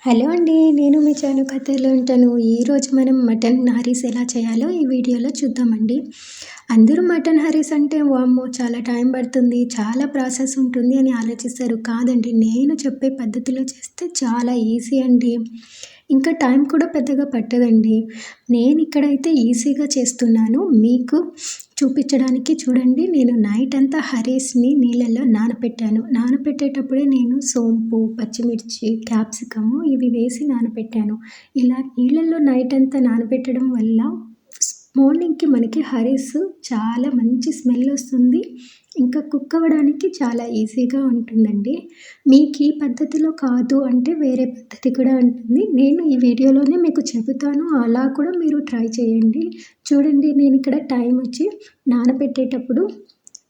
Hello అండి. నేను మీ చాను కథలో ఉంటాను. ఈరోజు మనం మటన్ హరీస్ ఎలా చేయాలో ఈ వీడియోలో చూద్దామండి. అందరూ మటన్ హరీస్ అంటే వామ్మో! చాలా టైం పడుతుంది, చాలా ప్రాసెస్ ఉంటుంది అని ఆలోచిస్తారు. కాదండి, నేను చెప్పే పద్ధతిలో చేస్తే చాలా ఈజీ అండి. ఇంకా టైం కూడా పెద్దగా పట్టదండి. నేను ఇక్కడైతే ఈజీగా చేస్తున్నాను మీకు చూపించడానికి. చూడండి, నేను నైట్ అంతా హరీస్ని నీళ్ళల్లో నానపెట్టాను. నానపెట్టేటప్పుడే నేను సోంపు, పచ్చిమిర్చి, క్యాప్సికము ఇవి వేసి నానపెట్టాను. ఇలా నీళ్ళల్లో నైట్ అంతా నానబెట్టడం వల్ల మార్నింగ్కి మనకి హరీస్ చాలా మంచి స్మెల్ వస్తుంది. ఇంకా కుక్ అవ్వడానికి చాలా ఈజీగా ఉంటుందండి. మీకు ఈ పద్ధతిలో కాదు అంటే వేరే పద్ధతి కూడా ఉంటుంది. నేను ఈ వీడియోలోనే మీకు చెబుతాను, అలా కూడా మీరు ట్రై చేయండి. చూడండి, నేను ఇక్కడ టైం వచ్చి నానబెట్టేటప్పుడు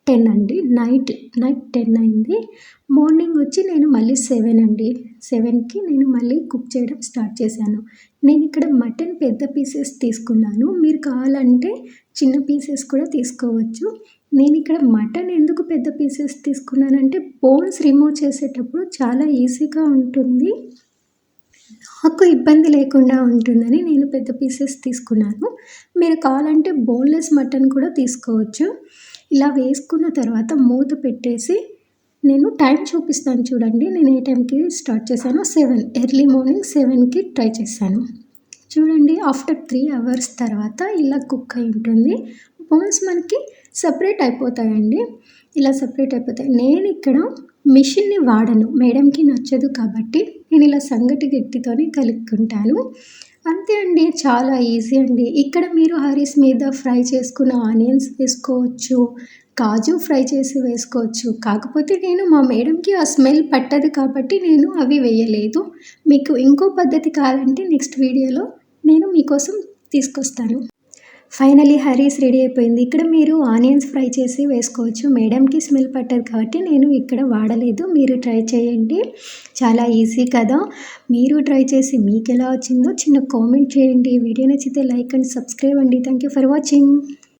10 అండి. నైట్ 10 అయింది. మార్నింగ్ వచ్చి నేను మళ్ళీ 7 అండి. 7కి నేను మళ్ళీ కుక్ చేయడం స్టార్ట్ చేశాను. నేను ఇక్కడ మటన్ పెద్ద పీసెస్ తీసుకున్నాను. మీరు కావాలంటే చిన్న పీసెస్ కూడా తీసుకోవచ్చు. నేను ఇక్కడ మటన్ ఎందుకు పెద్ద పీసెస్ తీసుకున్నానంటే బోన్స్ రిమూవ్ చేసేటప్పుడు చాలా ఈజీగా ఉంటుంది, నాకు ఇబ్బంది లేకుండా ఉంటుందని నేను పెద్ద పీసెస్ తీసుకున్నాను. మీరు కావాలంటే బోన్లెస్ మటన్ కూడా తీసుకోవచ్చు. ఇలా వేసుకున్న తర్వాత మూత పెట్టేసి నేను టైం చూపిస్తాను చూడండి. నేను ఏ టైంకి స్టార్ట్ చేశాను, 7 ఎర్లీ మార్నింగ్ 7కి ట్రై చేశాను. చూడండి, ఆఫ్టర్ 3 అవర్స్ తర్వాత ఇలా కుక్ అయి ఉంటుంది. బోన్స్ మనకి సపరేట్ అయిపోతాయండి. ఇలా సపరేట్ అయిపోతాయి. నేను ఇక్కడ మిషన్ని వాడను, మేడంకి నచ్చదు కాబట్టి నేను ఇలా సంగటి గట్టితోనే కలుపుకుంటాను. అంతే అండి, చాలా ఈజీ అండి. ఇక్కడ మీరు హరీస్ మీద ఫ్రై చేసుకున్న ఆనియన్స్ వేసుకోవచ్చు, కాజు ఫ్రై చేసి వేసుకోవచ్చు. కాకపోతే నేను మా మేడంకి ఆ స్మెల్ పట్టదు కాబట్టి నేను అవి వేయలేదు. మీకు ఇంకో పద్ధతి కావాలంటే నెక్స్ట్ వీడియోలో నేను మీకోసం తీసుకొస్తాను. ఫైనలీ హరీస్ రెడీ అయిపోయింది. ఇక్కడ మీరు ఆనియన్స్ ఫ్రై చేసి వేసుకోవచ్చు. మేడంకి స్మెల్ పట్టదు కాబట్టి నేను ఇక్కడ వాడలేదు. మీరు ట్రై చేయండి, చాలా ఈజీ కదా. మీరు ట్రై చేసి మీకు ఎలా వచ్చిందో చిన్న కామెంట్ చేయండి. వీడియో నచ్చితే లైక్ అండ్ సబ్స్క్రైబ్ అండి. Thank you for watching.